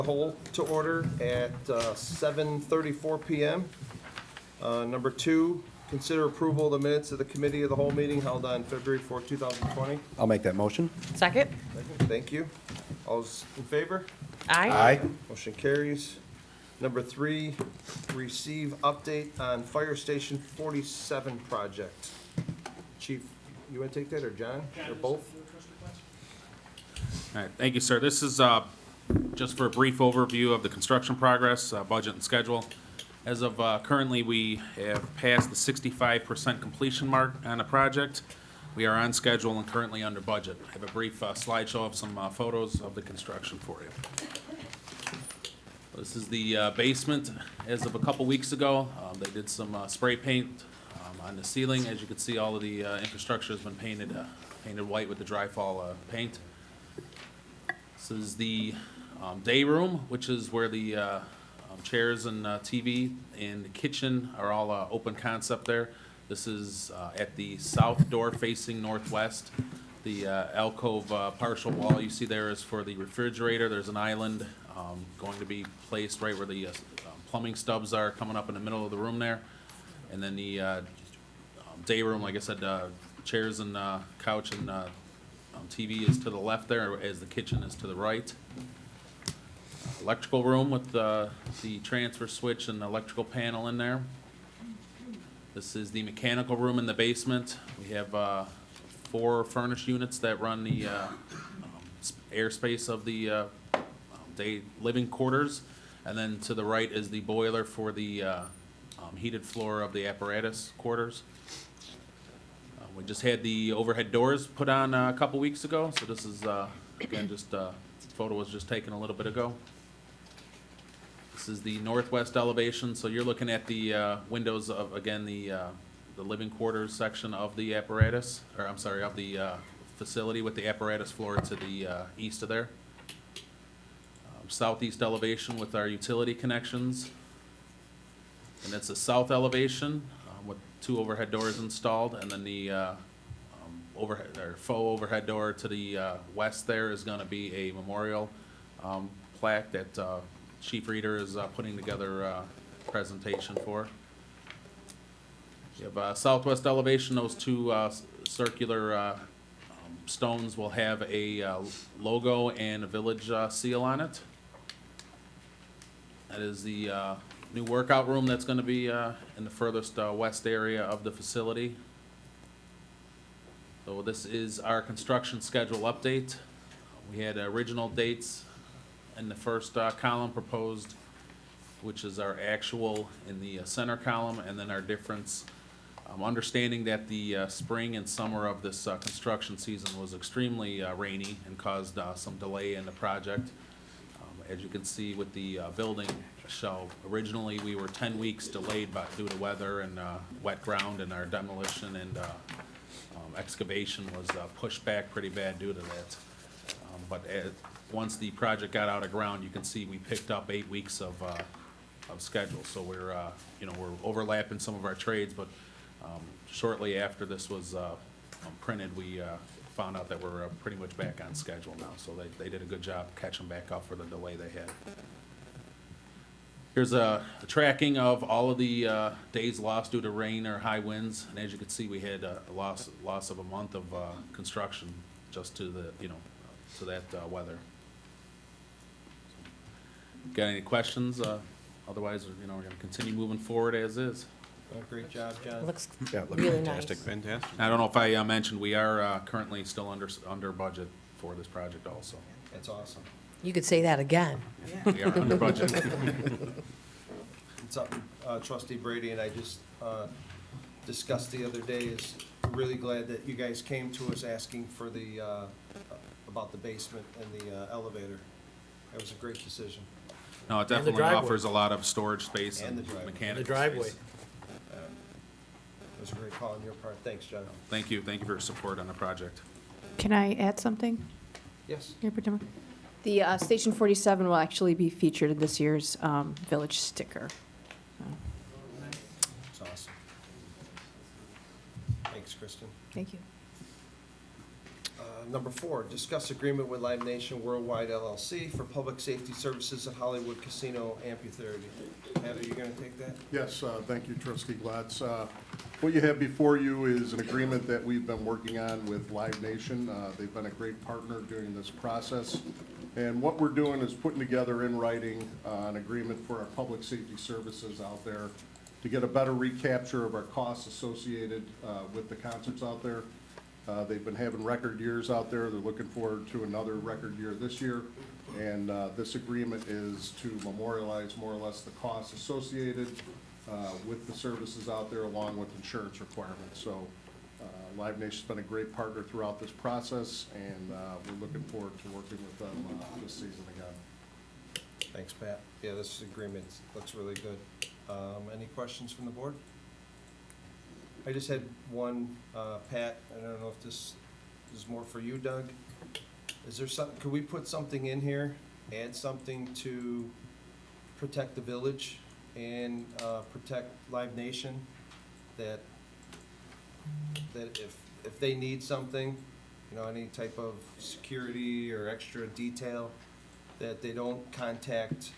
Whole to order at 7:34 PM. Number 2, consider approval of the minutes of the committee of the whole meeting held on February 4, 2020. I'll make that motion. Second? Thank you. All those in favor? Aye. Motion carries. Number 3, receive update on Fire Station 47 project. Chief, you want to take that, or John, or both? All right, thank you, sir. This is just for a brief overview of the construction progress, budget and schedule. As of currently, we have passed the 65% completion mark on the project. We are on schedule and currently under budget. I have a brief slideshow of some photos of the construction for you. This is the basement. As of a couple weeks ago, they did some spray paint on the ceiling. As you can see, all of the infrastructure has been painted white with the dry fall paint. This is the day room, which is where the chairs and TV and the kitchen are all open concept there. This is at the south door facing northwest. The alcove partial wall you see there is for the refrigerator. There's an island going to be placed right where the plumbing stubs are, coming up in the middle of the room there. And then the day room, like I said, chairs and couch and TV is to the left there, as the kitchen is to the right. Electrical room with the transfer switch and the electrical panel in there. This is the mechanical room in the basement. We have 4 furnace units that run the airspace of the day living quarters. And then to the right is the boiler for the heated floor of the apparatus quarters. We just had the overhead doors put on a couple weeks ago, so this is, again, just, photo was just taken a little bit ago. This is the northwest elevation, so you're looking at the windows of, again, the living quarters section of the apparatus, or I'm sorry, of the facility with the apparatus floor to the east of there. Southeast elevation with our utility connections. And it's a south elevation with 2 overhead doors installed, and then the overhead or faux overhead door to the west there is going to be a memorial plaque that Chief Reeder is putting together a presentation for. You have southwest elevation. Those 2 circular stones will have a logo and a village seal on it. That is the new workout room that's going to be in the furthest west area of the facility. So this is our construction schedule update. We had original dates in the first column proposed, which is our actual in the center column, and then our difference. Understanding that the spring and summer of this construction season was extremely rainy and caused some delay in the project. As you can see with the building shell, originally we were 10 weeks delayed due to weather and wet ground, and our demolition and excavation was pushed back pretty bad due to that. But once the project got out of ground, you can see we picked up 8 weeks of schedule. So we're we're overlapping some of our trades, but shortly after this was printed, we found out that we're pretty much back on schedule now. So they did a good job catching back up for the delay they had. Here's a tracking of all of the days lost due to rain or high winds, and as you can see, we had a loss of a month of construction just to the to that weather. Got any questions? Otherwise, we're going to continue moving forward as is. Great job, John. Looks Yeah, looks really fantastic. nice. Fantastic. I don't know if I mentioned, we are currently still under budget for this project also. That's awesome. You could say that again. We are under budget. It's up, Trustee Brady and I just discussed the other day, is really glad that you guys came to us asking for the, about the basement and the elevator. That was a great decision. No, it definitely driveway. offers a lot of storage space And and the driveway. mechanical The driveway. space. It was a great call on your part. Thanks, John. Thank you for your support on the project. Can I add something? Yes. Here, Pratama? The Station 47 will actually be featured in this year's village sticker. It's awesome. Thanks, Kristen. Thank you. Number 4, discuss agreement with Live Nation Worldwide LLC for public safety services at Hollywood Casino Amphitheater. Pat, are you gonna take that? Yes, thank you, trustee Glatz. What you have before you is an agreement that we've been working on with Live Nation. They've been a great partner during this process. And what we're doing is putting together in writing an agreement for our public safety services out there to get a better recapture of our costs associated with the concerts out there. They've been having record years out there. They're looking forward to another record year this year. And this agreement is to memorialize more or less the costs associated with the services out there, along with insurance requirements. So Live Nation's been a great partner throughout this process, and we're looking forward to working with them this season again. Thanks, Pat. Yeah, this agreement looks really good. Any questions from the board? I just had one, Pat, I don't know if this is more for you, Doug. Is there something, could we put something in here, add something to protect the village and protect Live Nation? That if they need something, you know, any type of security or extra detail, that they don't contact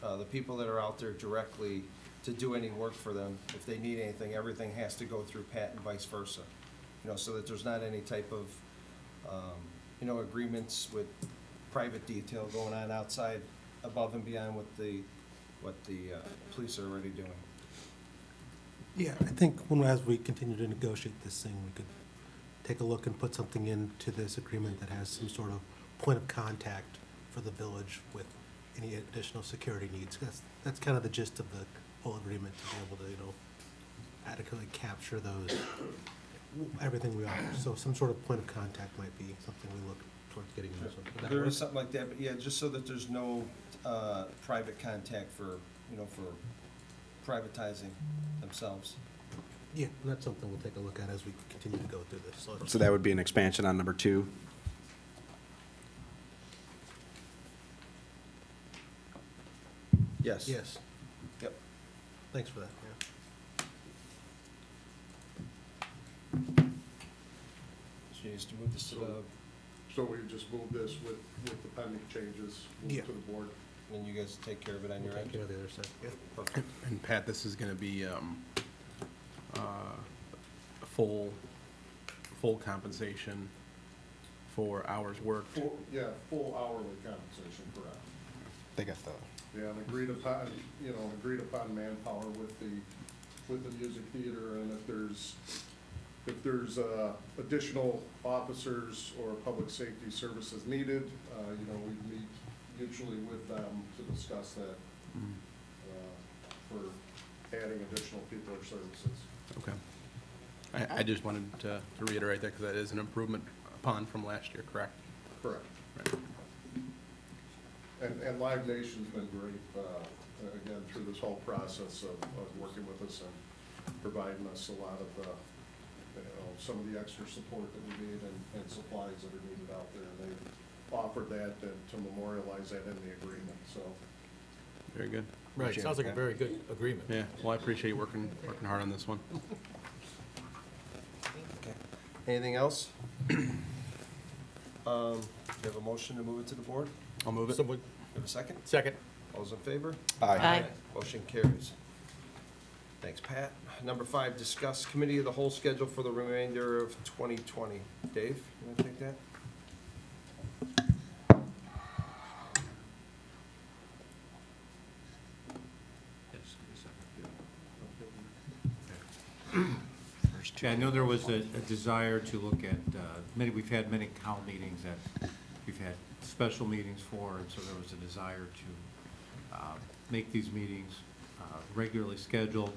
the people that are out there directly to do any work for them. If they need anything, everything has to go through Pat and vice versa. You know, so that there's not any type of, you know, agreements with private detail going on outside, above and beyond what the police are already doing. Yeah, I think as we continue to negotiate this thing, we could take a look and put something into this agreement that has some sort of point of contact for the village with any additional security needs. That's kind of the gist of the whole agreement, to be able to, you know, adequately capture those, everything we offer. So some sort of point of contact might be something we look towards getting into. Would that There work? is something like that, but yeah, just so that there's no private contact for, you know, for privatizing themselves. Yeah, and that's something we'll take a look at as we continue to go through this. So that would be an expansion on number 2. Yes. Yes, Yep. thanks for that, yeah. She needs to move this to the, So we just move this with the pending changes, move Yeah. to the board. and you guys take care of it on your We'll take end. care of the other side, yeah. Perfect. And Pat, this is gonna be, full compensation for hours worked. Full hourly compensation, correct. They got the, Yeah, and agreed upon manpower with the music theater, and if there's additional officers or public safety services needed, you know, we meet mutually with them to discuss that, for adding additional people or services. Okay. I just wanted to reiterate that, because that is an improvement upon from last year, correct? Correct. Right. And Live Nation's been great, again, through this whole process of working with us and providing us a lot of, you know, some of the extra support that we need and supplies that are needed out there. And they offered that to memorialize that in the agreement, so. Very good. Right, sounds like a very good agreement. Yeah, well, I appreciate you working hard on this one. Okay. Anything else? You have a motion to move it to the board? I'll move it. Someone, You have a second? second. All those in favor? Aye. Motion carries. Thanks, Pat. Number 5, discuss committee of the whole schedule for the remainder of 2020. Dave, you want to take that? Yeah, I know there was a desire to look at, we've had many COW meetings that we've had special meetings for, and so there was a desire to make these meetings regularly scheduled.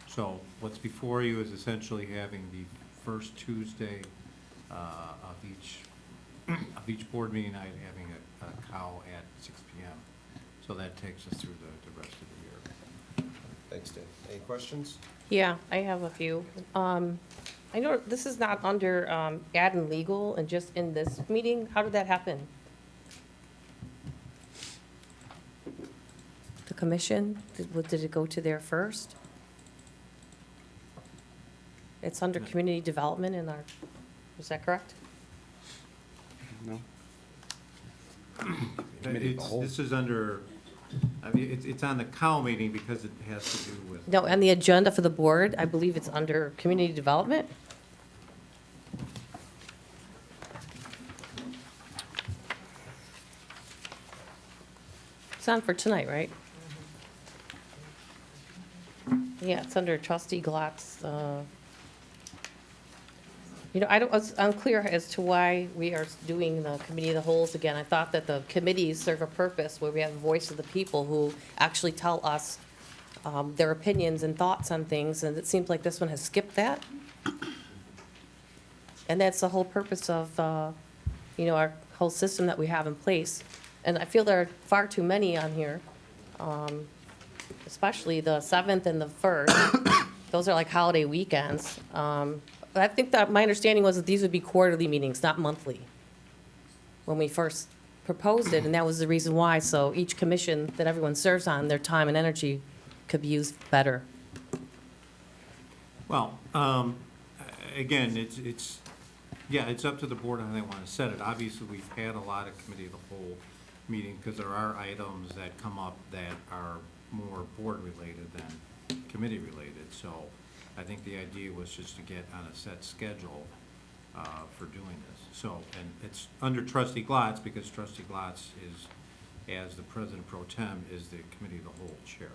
So what's before you is essentially having the first Tuesday of each board meeting night, having a COW at 6 p.m. So that takes us through the rest of the year. Thanks, Dave. Any questions? Yeah, I have a few. I know this is not under ad and legal and just in this meeting. How did that happen? The commission, did it go to there first? It's under community development in our, Is that correct? No? Committee of the whole. This is under, I mean, it's on the Cal meeting because it has to do with. No, on the agenda for the board, I believe it's under community development. It's on for tonight, right? Yeah, it's under trustee Glock's, I was unclear as to why we are doing the committee of the wholes again. I thought that the committees serve a purpose where we have the voice of the people who actually tell us their opinions and thoughts on things, and it seems like this one has skipped that. And that's the whole purpose of, our whole system that we have in place. And I feel there are far too many on here, especially the 7th and the 1st. Those are like holiday weekends. But I think that my understanding was that these would be quarterly meetings, not monthly, when we first proposed it, and that was the reason why. So each commission that everyone serves on, their time and energy could be used better. Well, again, it's up to the board how they want to set it. Obviously, we've had a lot of committee of the whole meeting because there are items that come up that are more board-related than committee-related. So I think the idea was just to get on a set schedule for doing this. So, and it's under trustee Glatz because trustee Glatz is, as the president pro tem, is the committee of the whole chair.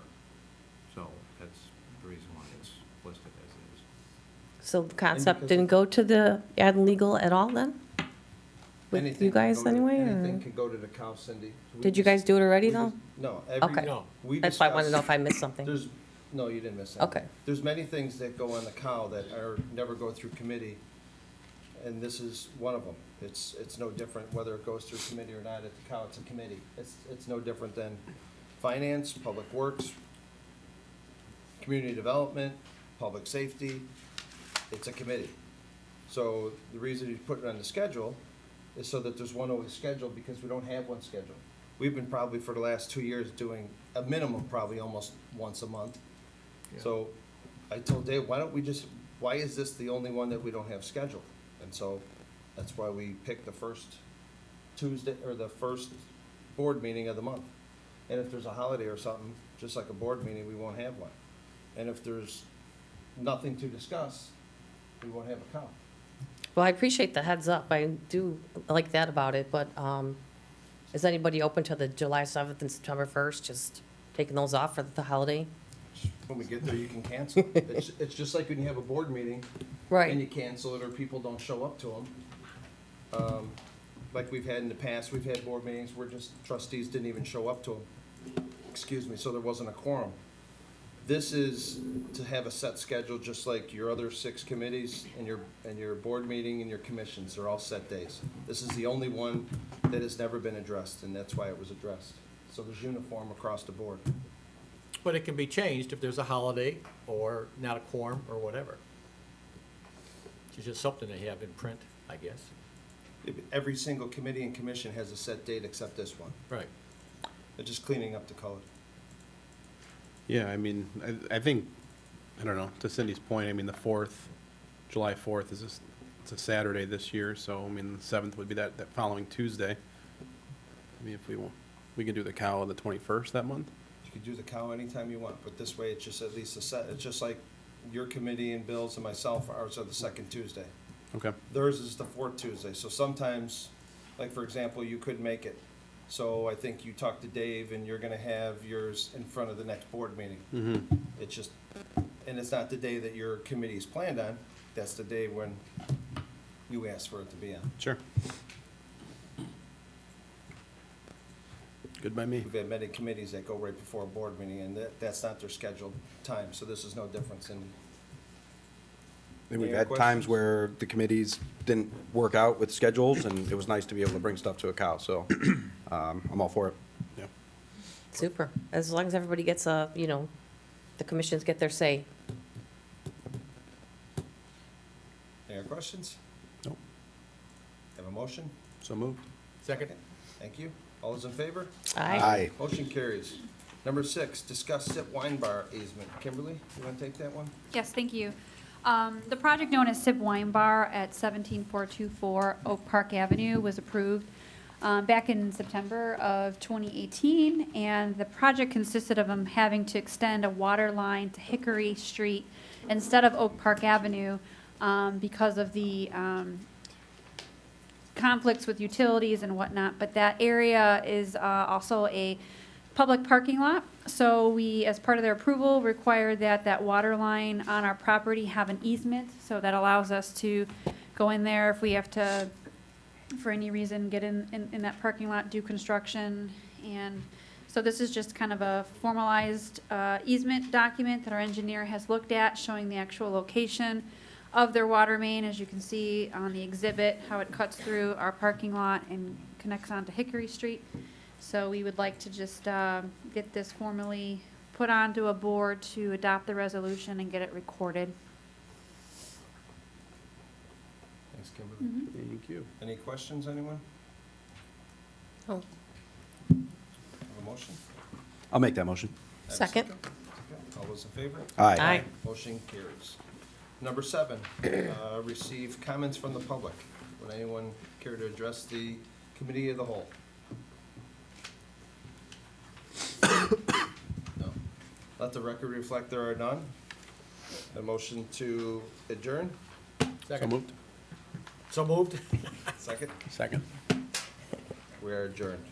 So that's the reason why it's listed as it is. So the concept didn't go to the ad legal at all then? With Anything you can guys go to- anyway, Anything or? can go to the cow, Cindy. We Did you just- guys do it already we though? just- No. Okay. No. We That's why I wanted to know discussed- if I missed something. No, you didn't miss anything. Okay. There's many things that go on the cow that never go through committee, and this is one of them. It's no different whether it goes through committee or not. At the cow, it's a committee. It's no different than finance, public works, community development, public safety. It's a committee. So the reason you put it on the schedule is so that there's one always scheduled, because we don't have one scheduled. We've been probably for the last 2 years doing a minimum, probably almost once a month. So I told Dave, why is this the only one that we don't have scheduled? And so that's why we picked the first Tuesday, or the first board meeting of the month. And if there's a holiday or something, just like a board meeting, we won't have one. And if there's nothing to discuss, we won't have a cow. Well, I appreciate the heads up. I do like that about it, but is anybody open to the July 7th and September 1st, just taking those off for the holiday? When we get there, you can cancel. It's just like when you have a board meeting. Right. And you cancel it, or people don't show up to them. Like we've had in the past, we've had board meetings where just trustees didn't even show up to them. Excuse me, so there wasn't a quorum. This is to have a set schedule, just like your other 6 committees and your board meeting and your commissions, they're all set days. This is the only one that has never been addressed, and that's why it was addressed. So there's uniform across the board. But it can be changed if there's a holiday or not a quorum or whatever. It's just something they have in print, I guess. Every single committee and commission has a set date except this one. Right. They're just cleaning up the code. Yeah, I mean, I think, I don't know, to Cindy's point, I mean, the 4th, July 4th it's a Saturday this year, so, I mean, the 7th would be that following Tuesday. I mean, if we can do the cow on the 21st that month. You could do the cow anytime you want, but this way it's just at least a set, it's just like your committee and Bill's and myself, ours are the second Tuesday. Okay. Theirs is the fourth Tuesday, so sometimes, like for example, you couldn't make it. So I think you talked to Dave and you're gonna have yours in front of the next board meeting. Mm-hmm. It's just, and it's not the day that your committee is planned on, that's the day when you asked for it to be on. Sure. Good by me. We've had many committees that go right before a board meeting, and that's not their scheduled time, so this is no different than. And we've Any had other times questions? where the committees didn't work out with schedules, and it was nice to be able to bring stuff to a cow, so I'm all for it. Yeah. Super. As long as everybody gets the commissions get their say. Any other questions? Nope. Have a motion? So moved. Second? Thank you. All those in favor? Aye. Motion carries. Number 6, discuss SIP wine bar easement. Kimberly, you want to take that one? Yes, thank you. The project known as Sip Wine Bar at 17424 Oak Park Avenue was approved back in September of 2018, and the project consisted of them having to extend a water line to Hickory Street instead of Oak Park Avenue because of the conflicts with utilities and whatnot, but that area is also a public parking lot. So we, as part of their approval, require that that water line on our property have an easement. So that allows us to go in there if we have to, for any reason, get in that parking lot, do construction. And so this is just kind of a formalized easement document that our engineer has looked at, showing the actual location of their water main, as you can see on the exhibit, how it cuts through our parking lot and connects onto Hickory Street. So we would like to just get this formally put onto a board to adopt the resolution and get it recorded. Thanks, Kimberly. Thank you. Any questions, anyone? Oh, Have a motion? I'll make that motion. Have a Second. Okay. All those in favor? Aye. Motion carries. Number 7, receive comments from the public. Would anyone care to address the committee of the whole? No. Let the record reflect there are none. A motion to adjourn? So moved. So moved? Second? Second. We are adjourned.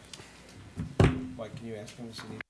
Mike, can you ask him if he needs?